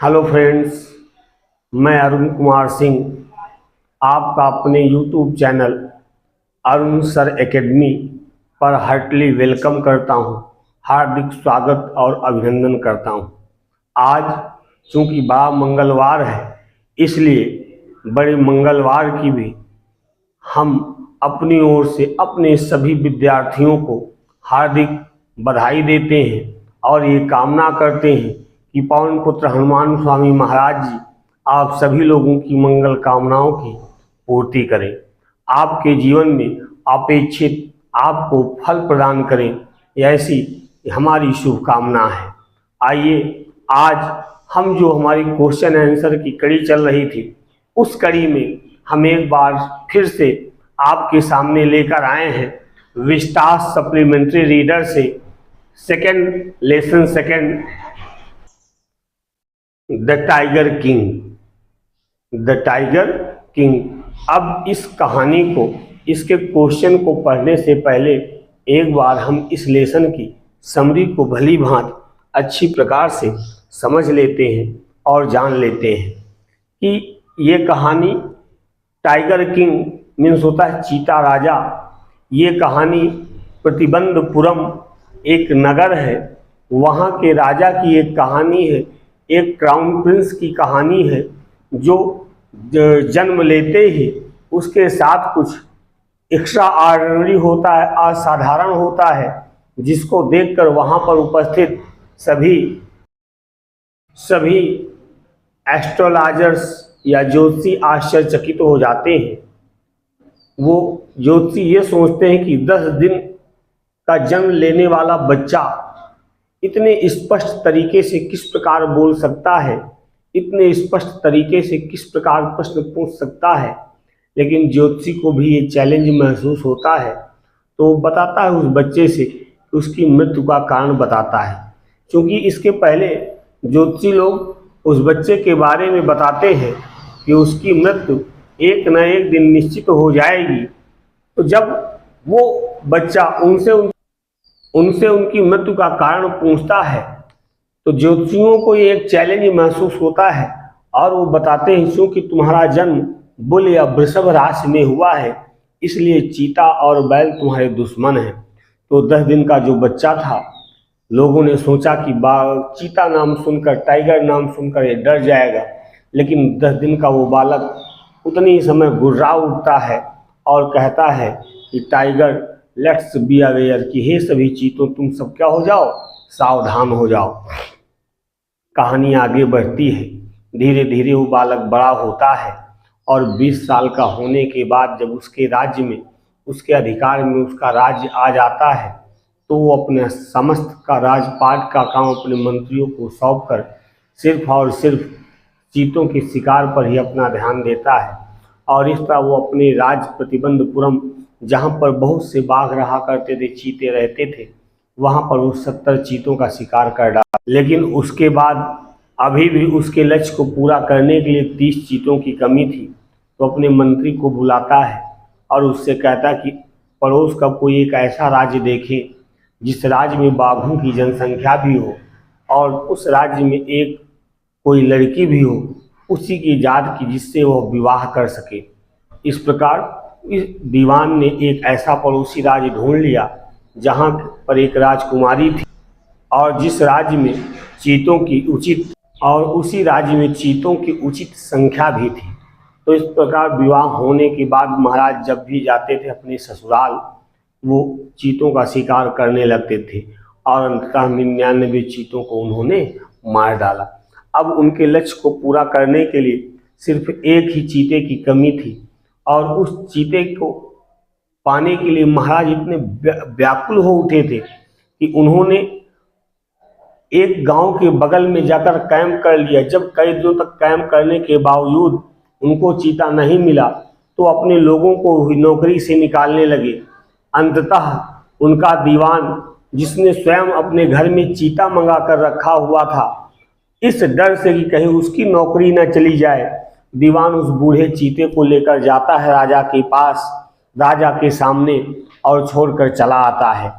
Hello friends, मैं अरुण कुमार सिंह आपका अपने YouTube channel Arun sir academy पर हार्टली वेलकम करता हूं। हार्दिक स्वागत और अभिनंदन करता हूं। आज चूंकि बड़ा मंगलवार है, इसलिए बड़े मंगलवार की भी हम अपनी ओर से अपने सभी विद्यार्थियों को हार्दिक बधाई देते हैं और ये कामना करते हैं कि पवन पुत्र हनुमान स्वामी महाराज जी आप सभी लोगों की मंगल कामनाओं की पूर्ति करें, आपके जीवन में अपेक्षित आपको फल प्रदान करें, ऐसी हमारी शुभकामना है। आइए आज हम जो हमारी क्वेश्चन आंसर की कड़ी चल रही थी, उस कड़ी में हम एक बार फिर से आपके सामने लेकर आए हैं विस्टास सप्लीमेंट्री रीडर से second lesson second the tiger king. अब इस कहानी को, इसके क्वेश्चन को पढ़ने से पहले एक बार हम इस लेसन की समरी को भली भांति अच्छी प्रकार से समझ लेते हैं और जान लेते हैं कि ये कहानी टाइगर किंग मीन्स होता है चीता राजा। ये कहानी प्रतिबंधपुरम एक नगर है, वहाँ के राजा की एक कहानी है, एक क्राउन प्रिंस की कहानी है जो जन्म लेते ही उसके साथ कुछ एक्स्ट्रा ऑर्डिनरी होता है, असाधारण होता है, जिसको देखकर वहाँ पर उपस्थित सभी एस्ट्रोलॉजर्स या ज्योतिषी आश्चर्यचकित हो जाते हैं। वो ज्योतिषी ये सोचते हैं कि 10 दिन का जन्म लेने वाला बच्चा इतने स्पष्ट तरीके से किस प्रकार बोल सकता है, इतने स्पष्ट तरीके से किस प्रकार प्रश्न पूछ सकता है। लेकिन ज्योतिषी को भी ये चैलेंज महसूस होता है, तो वो बताता है उस बच्चे से कि उसकी मृत्यु का कारण बताता है। क्योंकि इसके पहले ज्योतिषी लोग उस बच्चे के बारे में बताते हैं कि उसकी मृत्यु एक न एक दिन निश्चित हो जाएगी। तो जब वो बच्चा उनसे उनकी मृत्यु का कारण पूछता है, तो ज्योतिषियों को ये एक चैलेंज महसूस होता है और वो बताते हैं क्योंकि तुम्हारा जन्म बुल या वृषभ राशि में हुआ है, इसलिए चीता और बैल तुम्हारे दुश्मन हैं। तो 10 दिन का जो बच्चा था, लोगों ने सोचा कि चीता नाम सुनकर, टाइगर नाम सुनकर ये डर जाएगा, लेकिन 10 दिन का वो बालक उतनी ही समय गुर्रा उठता है और कहता है कि टाइगर लेट्स बी अवेयर, कि हे सभी चीतों तुम सब क्या हो जाओ, सावधान हो जाओ। कहानी आगे बढ़ती है, धीरे धीरे वो बालक बड़ा होता है और 20 साल का होने के बाद जब उसके राज्य में, उसके अधिकार में उसका राज्य आ जाता है, तो वो अपने समस्त का राजपाट का काम अपने मंत्रियों को सौंप कर सिर्फ और सिर्फ चीतों के शिकार पर ही अपना ध्यान देता है। और इस तरह वो अपने राज प्रतिबंधपुरम, जहाँ पर बहुत से बाघ रहा करते थे, चीते रहते थे, वहाँ पर वो 70 चीतों का शिकार कर डाला। लेकिन उसके बाद अभी भी उसके लक्ष्य को पूरा करने के लिए 30 चीतों की कमी थी। तो अपने मंत्री को बुलाता है और उससे कहता कि पड़ोस का कोई एक ऐसा राज्य देखें जिस राज्य में बाघों की जनसंख्या भी हो और उस राज्य में एक कोई लड़की भी हो उसी की जात की, जिससे वह विवाह कर सके। इस प्रकार इस दीवान ने एक ऐसा पड़ोसी राज्य ढूंढ लिया जहाँ पर एक राजकुमारी थी और जिस राज्य में चीतों की उसी राज्य में चीतों की उचित संख्या भी थी। तो इस प्रकार विवाह होने के बाद महाराज जब भी जाते थे अपने ससुराल, वो चीतों का शिकार करने लगते थे और अंततः 99 चीतों को उन्होंने मार डाला। अब उनके लक्ष्य को पूरा करने के लिए सिर्फ एक ही चीते की कमी थी और उस चीते को पाने के लिए महाराज इतने व्याकुल हो उठे थे कि उन्होंने एक गांव के बगल में जाकर कैंप कर लिया। जब कई दिनों तक कैंप करने के बावजूद उनको चीता नहीं मिला, तो अपने लोगों को नौकरी से निकालने लगे। अंततः उनका दीवान, जिसने स्वयं अपने घर में चीता मंगा कर रखा हुआ था, इस डर से कि कहीं उसकी नौकरी न चली जाए, दीवान उस बूढ़े चीते को लेकर जाता है राजा के पास, राजा के सामने, और छोड़कर चला आता है।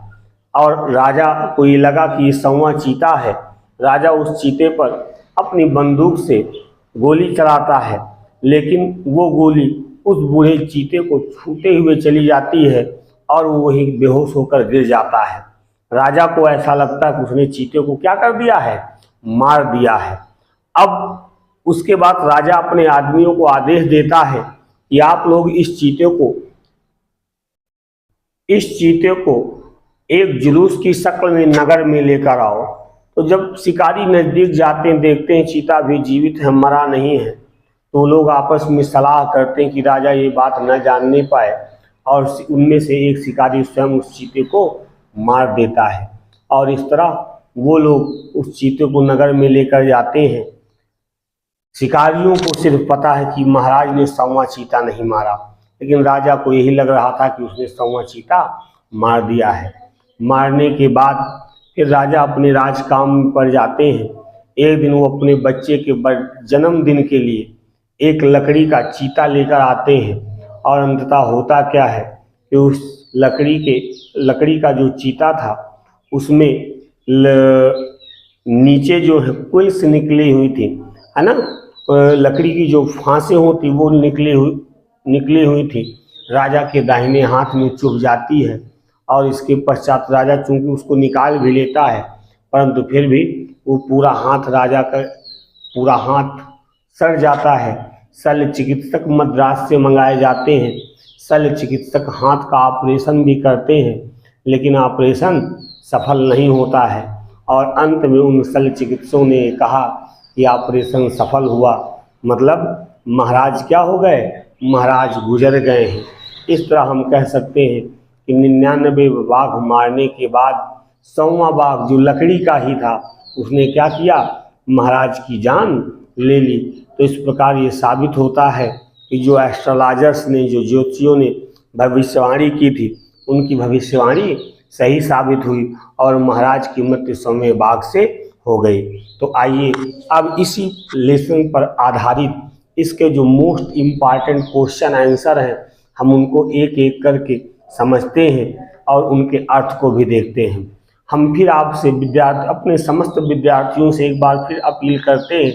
और राजा को ये लगा कि ये 100वां चीता है। राजा उस चीते पर अपनी बंदूक से गोली चलाता है, लेकिन वो गोली उस बूढ़े चीते को छूते हुए चली जाती है और वो वहीं बेहोश होकर गिर जाता है। राजा को ऐसा लगता है कि उसने चीते को क्या कर दिया है, मार दिया है। अब उसके बाद राजा अपने आदमियों को आदेश देता है कि आप लोग इस चीते को एक जुलूस की शक्ल में नगर में लेकर आओ। तो जब शिकारी नजदीक जाते हैं, देखते हैं चीता भी जीवित है, मरा नहीं है, तो लोग आपस में सलाह करते हैं कि राजा ये बात न जानने पाए, और उनमें से एक शिकारी स्वयं उस चीते को मार देता है। और इस तरह वो लोग उस चीते को नगर में लेकर जाते हैं। शिकारियों को सिर्फ पता है कि महाराज ने 100वां चीता नहीं मारा, लेकिन राजा को यही लग रहा था कि उसने 100वां चीता मार दिया है। मारने के बाद फिर राजा अपने राज काम पर जाते हैं। एक दिन वो अपने बच्चे के जन्मदिन के लिए एक लकड़ी का चीता लेकर आते हैं, और अंततः होता क्या है कि उस लकड़ी का जो चीता था उसमें नीचे जो है क्विल्स निकली हुई थी, है ना, लकड़ी की जो फांसें होती वो निकली हुई थी, राजा के दाहिने हाथ में चुभ जाती है। और इसके पश्चात राजा चूंकि उसको निकाल भी लेता है, परंतु फिर भी वो पूरा हाथ सड़ जाता है। शल्य चिकित्सक मद्रास से मंगाए जाते हैं। शल्य चिकित्सक हाथ का ऑपरेशन भी करते हैं, लेकिन ऑपरेशन सफल नहीं होता है, और अंत में उन शल्य चिकित्सकों ने कहा कि ऑपरेशन सफल हुआ, मतलब महाराज क्या हो गए, महाराज गुजर गए हैं। इस तरह हम कह सकते हैं कि 99 बाघ मारने के बाद 100वां बाघ जो लकड़ी का ही था, उसने क्या किया, महाराज की जान ले ली। तो इस प्रकार ये साबित होता है कि जो एस्ट्रोलॉजर्स ने, जो ज्योतिषियों ने भविष्यवाणी की थी, उनकी भविष्यवाणी सही साबित हुई और महाराज की मृत्यु 100वें बाघ से हो गई। तो आइए अब इसी लेसन पर आधारित इसके जो मोस्ट इम्पॉर्टेंट क्वेश्चन आंसर हैं, हम उनको एक एक करके समझते हैं और उनके अर्थ को भी देखते हैं। हम फिर आपसे अपने समस्त विद्यार्थियों से एक बार फिर अपील करते हैं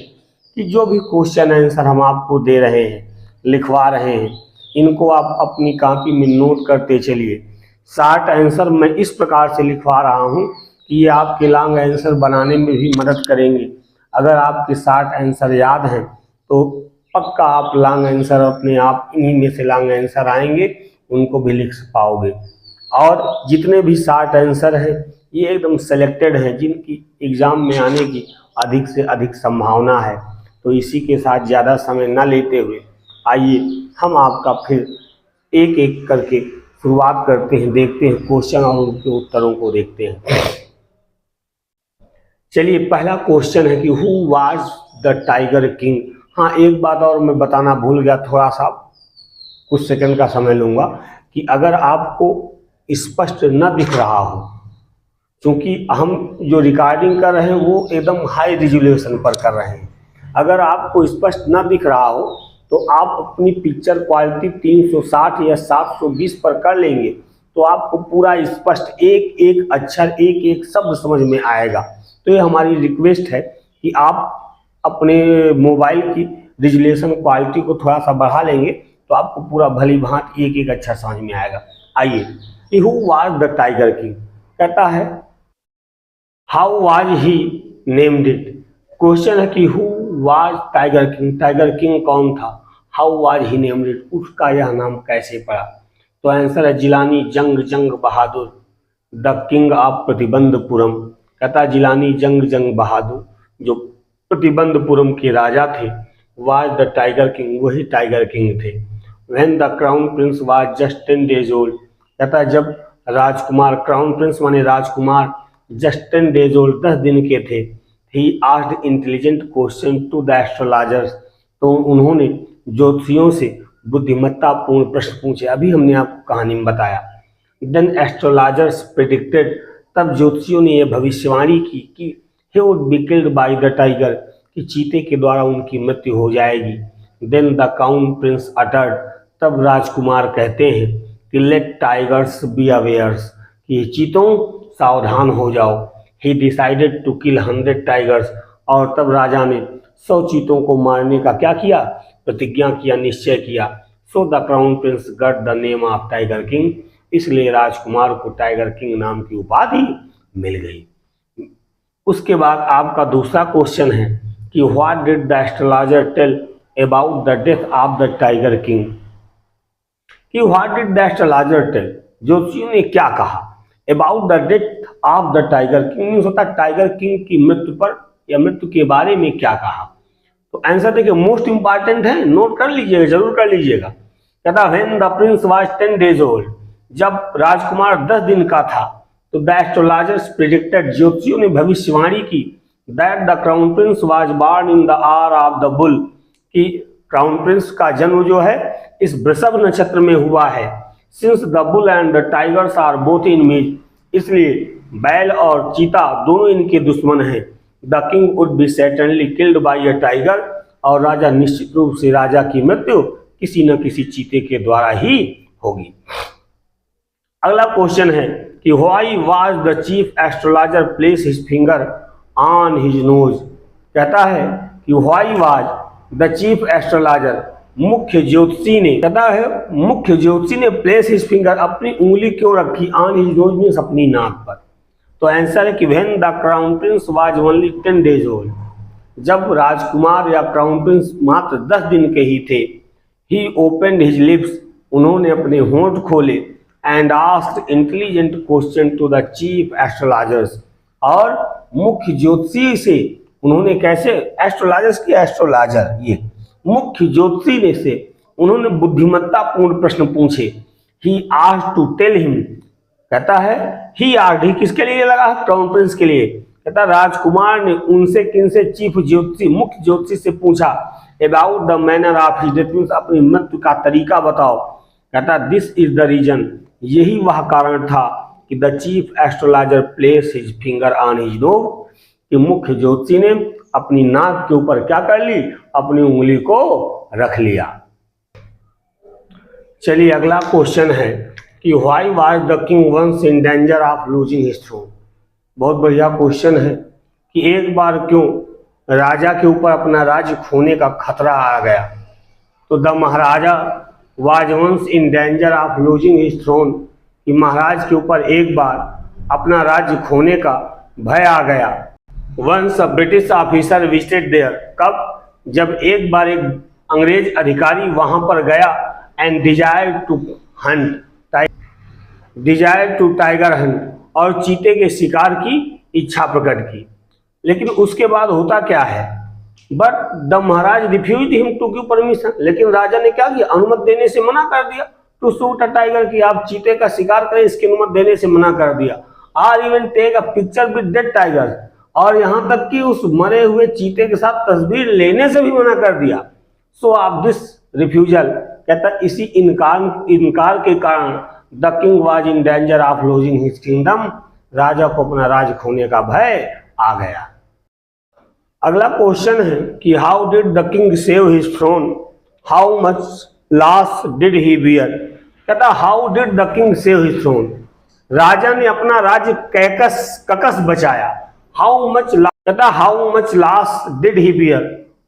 कि जो भी क्वेश्चन आंसर हम आपको दे रहे हैं, लिखवा रहे हैं, इनको आप अपनी कॉपी में नोट करते चलिए। शॉर्ट आंसर मैं इस प्रकार से लिखवा रहा हूँ कि ये आपके लॉन्ग आंसर बनाने में भी मदद करेंगे। अगर आपके शॉर्ट आंसर याद हैं तो पक्का आप लॉन्ग आंसर अपने आप इन्हीं में से लॉन्ग आंसर आएंगे, उनको भी लिख पाओगे। और जितने भी शॉर्ट आंसर हैं ये एकदम सेलेक्टेड हैं, जिनकी एग्ज़ाम में आने की अधिक से अधिक संभावना है। तो इसी के साथ ज़्यादा समय न लेते हुए आइए हम आपका फिर एक एक करके शुरुआत करते हैं, देखते हैं क्वेश्चन और उनके उत्तरों को देखते हैं। चलिए, पहला क्वेश्चन है कि who was the tiger king. हाँ, एक बात और मैं बताना भूल गया, थोड़ा सा कुछ सेकंड का समय लूँगा कि अगर आपको स्पष्ट न दिख रहा हो, क्योंकि हम जो रिकॉर्डिंग कर रहे हैं वो एकदम हाई रिजोल्यूशन पर कर रहे हैं, अगर आपको स्पष्ट न दिख रहा हो तो आप अपनी पिक्चर क्वालिटी 360 या 720 पर कर लेंगे, तो आपको पूरा स्पष्ट एक एक अक्षर, एक एक शब्द समझ में आएगा। तो ये हमारी रिक्वेस्ट है कि आप अपने मोबाइल की रिजोल्यूशन क्वालिटी को थोड़ा सा बढ़ा लेंगे तो आपको पूरा भली भांति एक एक अक्षर समझ में आएगा। आइए, who was the tiger king कहता है, how was he named it. Question है कि who was tiger king, tiger king कौन था, how was he named it, उसका यह नाम कैसे पड़ा। तो आंसर है जिलानी जंग बहादुर, द किंग ऑफ प्रतिबंधपुरम। कहता जिलानी जंग बहादुर जो प्रतिबंधपुरम के राजा थे, वाज द टाइगर किंग, वही टाइगर किंग थे। When the crown Prince was just 10 days old. कहता जब राजकुमार, क्राउन प्रिंस माने राजकुमार, जस्ट 10 days ओल्ड, 10 दिन के थे, he asked intelligent question to the astrologers. तो उन्होंने ज्योतिषियों से बुद्धिमत्तापूर्ण प्रश्न पूछे, अभी हमने आपको कहानी में बताया। देन एस्ट्रोलॉजर्स प्रेडिक्टेड, तब ज्योतिषियों ने यह भविष्यवाणी की कि he would be killed by the tiger, कि चीते के द्वारा उनकी मृत्यु हो जाएगी। Then the crown prince uttered, तब राजकुमार कहते हैं कि लेट टाइगर्स बी अवेयर्स, कि चीतों सावधान हो जाओ। He decided to kill 100 tigers, और तब राजा ने 100 चीतों को मारने का क्या किया, प्रतिज्ञा किया, निश्चय किया। So the crown Prince got the name of tiger king, इसलिए राजकुमार को टाइगर किंग नाम की उपाधि मिल गई। उसके बाद आपका दूसरा क्वेश्चन है कि what did the astrologer tell about the death of the tiger king, कि what did the astrologer tell, ज्योतिषियों ने क्या कहा about the death of the tiger king, means होता टाइगर किंग की मृत्यु पर या मृत्यु के बारे में क्या कहा। तो आंसर देखिए मोस्ट इंपॉर्टेंट है, नोट कर लीजिएगा, जरूर कर लीजिएगा। कहता when the Prince was 10 days old, जब राजकुमार 10 दिन का था, तो द एस्ट्रोलॉजर्स प्रेडिक्टेड, ज्योतिषियों ने भविष्यवाणी की, that the crown Prince was born in the hour of the bull, कि क्राउन प्रिंस का जन्म जो है इस वृषभ नक्षत्र में हुआ है। Since the bull and the tigers are both enemies, इसलिए बैल और चीता दोनों इनके दुश्मन हैं। The king would be certainly killed by a tiger, और राजा निश्चित रूप से राजा की मृत्यु किसी न किसी चीते के द्वारा ही होगी। अगला क्वेश्चन है कि why was the chief astrologer place his finger on his nose, कहता है कि why was the chief astrologer, मुख्य ज्योतिषी ने, कहता है मुख्य ज्योतिषी ने प्लेस हिज फिंगर, अपनी उंगली क्यों रखी, ऑन हिज नोज मींस अपनी नाक पर। तो आंसर है कि when the crown Prince was only 10 days old, जब राजकुमार या क्राउन प्रिंस मात्र 10 दिन के ही थे, ही ओपनड हिज लिप्स, उन्होंने अपने होंठ खोले, and asked intelligent question to the chief astrologers, और मुख्य ज्योतिषी से उन्होंने कैसे, एस्ट्रोलॉजर्स की एस्ट्रोलॉजर ये मुख्य ज्योतिषी ने से उन्होंने बुद्धिमत्तापूर्ण प्रश्न पूछे। He asked to tell him, कहता है ही आस्क्ड, ही किसके लिए लगा, क्राउन प्रिंस के लिए। कहता राजकुमार ने उनसे किनसे, चीफ ज्योतिषी मुख्य ज्योतिषी से पूछा, about the manner of his death, means अपनी मृत्यु का तरीका बताओ। कहता दिस इज द रीजन, यही वह कारण था कि the chief astrologer place his finger on his nose, कि मुख्य ज्योतिषी ने अपनी नाक के ऊपर क्या कर ली, अपनी उंगली को रख लिया। चलिए अगला क्वेश्चन है कि why was the king once in danger of losing his throne, बहुत बढ़िया क्वेश्चन है कि एक बार क्यों राजा के ऊपर अपना राज्य खोने का खतरा आ गया। तो the Maharaja was once in danger of losing his throne, कि महाराज के ऊपर एक बार अपना राज्य खोने का भय आ गया। Once a British officer visited there, कब, जब एक बार एक अंग्रेज अधिकारी वहां पर गया, and desire to tiger hunt, और चीते के शिकार की इच्छा प्रकट की। लेकिन उसके बाद होता क्या है, but the Maharaj refused him to give permission, लेकिन राजा ने क्या किया, अनुमति देने से मना कर दिया। टू शूट अ टाइगर, की आप चीते का शिकार करें, इसकी अनुमति देने से मना कर दिया। Or even take a picture with dead tiger, और यहां तक कि उस मरे हुए चीते के साथ तस्वीर लेने से भी मना कर दिया। सो ऑफ दिस रिफ्यूजल, कहता इसी इनकार के कारण the king was in danger of losing his kingdom, राजा को अपना राज खोने का भय आ गया। अगला क्वेश्चन है कि how did the king save his throne, how much loss did he bear, कहता how did the king save his throne, राजा ने अपना राज्य ककस बचाया। हाउ मच, कहता how much loss did he bear,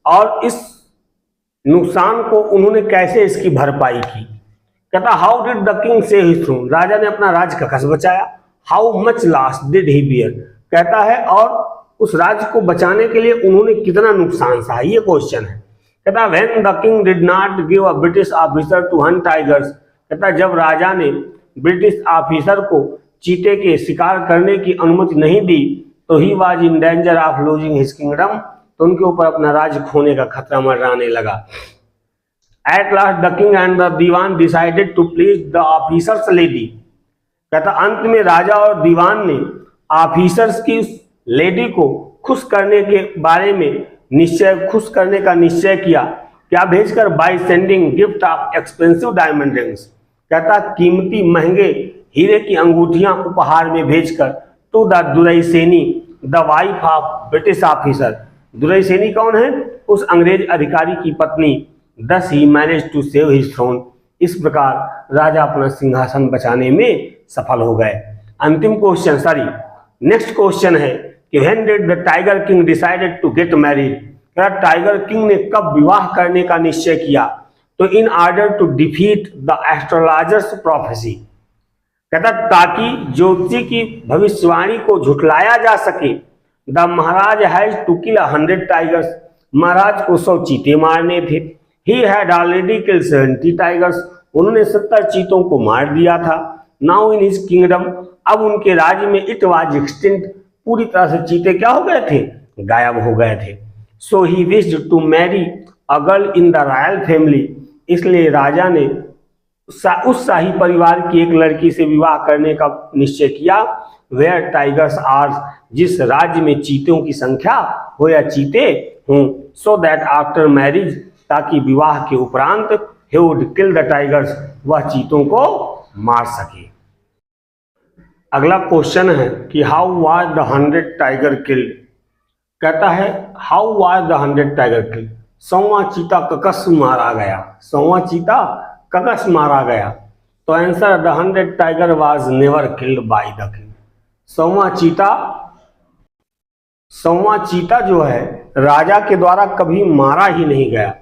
और इस नुकसान को उन्होंने कैसे इसकी भरपाई की। कहता how did the king save his throne, राजा ने अपना राज्य ककस बचाया। How much loss did he bear, कहता है और उस राज्य को बचाने के लिए उन्होंने कितना नुकसान सहा, ये क्वेश्चन है। कहता when the king did not give a British officer to hunt tigers, कहता जब राजा ने ब्रिटिश ऑफिसर को चीते के शिकार करने की अनुमति नहीं दी, तो he was in danger of losing his kingdom, तो उनके ऊपर अपना राज्य खोने का खतरा मंडराने लगा। At last the king and the Diwan decided to please the officer's lady, कहता अंत में राजा और दीवान ने ऑफिसर्स की लेडी को खुश करने के बारे में खुश करने का निश्चय किया। क्या भेजकर, by sending gift of expensive diamond rings, कहता कीमती महंगे हीरे की अंगूठियां उपहार में भेजकर। To the duraisani the wife of British officer, duraisani कौन है, उस अंग्रेज अधिकारी की पत्नी। Thus he manage to save his throne, इस प्रकार राजा अपना सिंहासन बचाने में सफल हो गए। अंतिम क्वेश्चन नेक्स्ट क्वेश्चन है कि when did the tiger king decided to get married, tiger king ने कब विवाह करने का निश्चय किया? तो in order to defeat the astrologer's prophecy, कहता ताकि ज्योतिषी की भविष्यवाणी को झुठलाया जा सके। The Maharaj has to kill 100 tigers, महाराज को 100 चीते मारने थे। He had already kill 70 tigers, उन्होंने 70 चीतों को मार दिया था। नाउ इन हिज किंगडम, अब उनके राज्य में इट वाज एक्सटिंक्ट, पूरी तरह से चीते क्या हो गए थे? गायब हो गए थे। So he wished to marry a girl in the royal family, इसलिए राजा ने उस शाही परिवार की एक लड़की से विवाह करने का निश्चय किया। वेयर टाइगर्स आर, जिस राज्य में चीतों की संख्या हो या चीते हों। सो दैट आफ्टर मैरिज, ताकि विवाह के उपरांत he would kill the tigers, वह चीतों को मार सके। अगला क्वेश्चन है कि how was the 100 tiger killed, कहता है how was the 100 tiger killed, 100वां चीता ककस मारा गया, 100वां चीता ककस मारा गया। तो answer the 100 tiger was never killed by the king, 100वां चीता जो है राजा के द्वारा कभी मारा ही नहीं गया।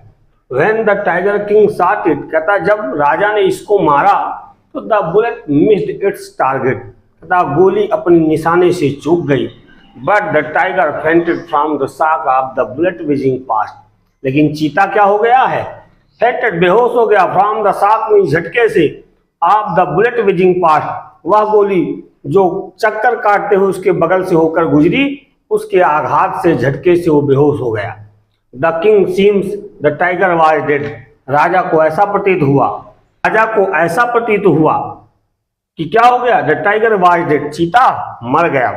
When the tiger king shot it, कहता जब राजा ने इसको मारा तो the bullet missed its target, कहता गोली अपने निशाने से चूक गई। But the tiger fainted from the shock of the bullet whizzing past, लेकिन चीता क्या हो गया है? fainted, बेहोश हो गया। from the shock में झटके से, of the bullet whizzing past, वह गोली जो चक्कर काटते हुए उसके बगल से होकर गुजरी, उसके आघात से झटके से वो बेहोश हो गया। The king seems the tiger was dead, राजा को ऐसा प्रतीत हुआ कि क्या हो गया? द टाइगर वाज डेड, चीता मर गया।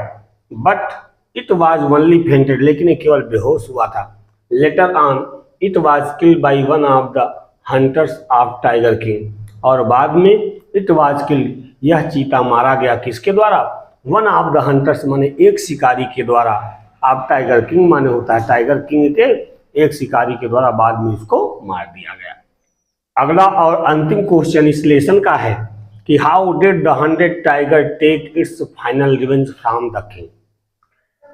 But it was only fainted, लेकिन ये केवल बेहोश हुआ था। Later on it was killed by one of the hunters of tiger king, और बाद में इट वाज किल्ड, यह चीता मारा गया किसके द्वारा? वन ऑफ द हंटर्स माने एक शिकारी के द्वारा। आप टाइगर किंग माने होता है टाइगर किंग के एक शिकारी के द्वारा बाद में इसको मार दिया गया। अगला और अंतिम क्वेश्चन इस लेसन का है कि how did the 100 tiger take its final revenge from the king,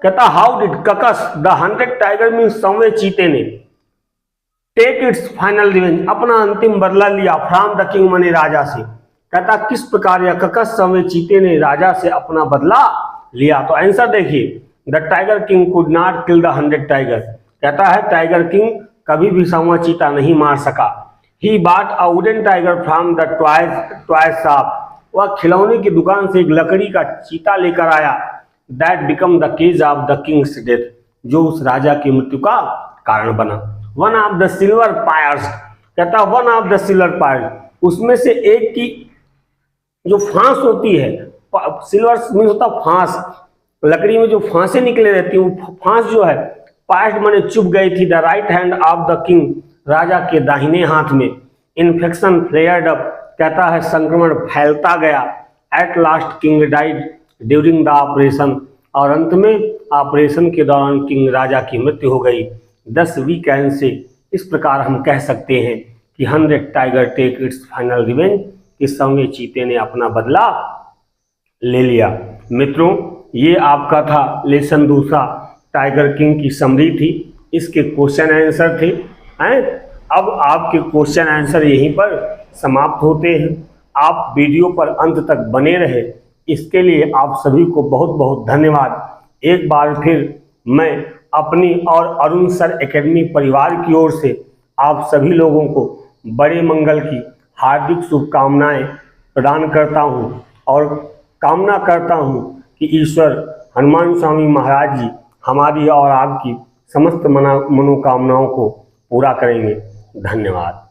कहता हाउ डिड ककस द 100 टाइगर मीन्स 100वें चीते ने टेक इट्स फाइनल रिवेंज, अपना अंतिम बदला लिया, फ्रॉम द किंग माने राजा से। कहता किस प्रकार यह ककस 100वें चीते ने राजा से अपना बदला लिया? तो आंसर देखिए, the tiger king could not kill the 100 tiger, कहता है टाइगर किंग कभी भी 100वां चीता नहीं मार सका। He bought a wooden tiger from the toy shop, वह खिलौने की दुकान से एक लकड़ी का चीता लेकर आया। That become the cause of the king's death, जो उस राजा की मृत्यु का कारण बना। One of the sliver pierce, कहता one of the sliver pierce, उसमें से एक की जो फांस होती है, सिल्वर मीन्स होता फांस, लकड़ी में जो फांसे निकले रहती है, वो फांस जो है पास्ट माने चुप गई थी। The right hand of the king, राजा के दाहिने हाथ में। इन्फेक्शन फ्लेयर्ड अप, कहता है संक्रमण फैलता गया। At last king died during the operation, और अंत में ऑपरेशन के दौरान किंग राजा की मृत्यु हो गई। दस वी कैन से, इस प्रकार हम कह सकते हैं कि 100 tiger take its final revenge, कि 100वें चीते ने अपना बदला ले लिया। मित्रों, ये आपका था लेसन दूसरा, टाइगर किंग की समरी थी, इसके क्वेश्चन आंसर थे। अब आपके क्वेश्चन आंसर यहीं पर समाप्त होते हैं। आप वीडियो पर अंत तक बने रहे, इसके लिए आप सभी को बहुत बहुत धन्यवाद। एक बार फिर मैं अपनी और अरुण सर एकेडमी परिवार की ओर से आप सभी लोगों को बड़े मंगल की हार्दिक शुभकामनाएं प्रदान करता हूं, और कामना करता हूं कि ईश्वर हनुमान स्वामी महाराज जी हमारी और आपकी समस्त मनोकामनाओं को पूरा करेंगे। धन्यवाद।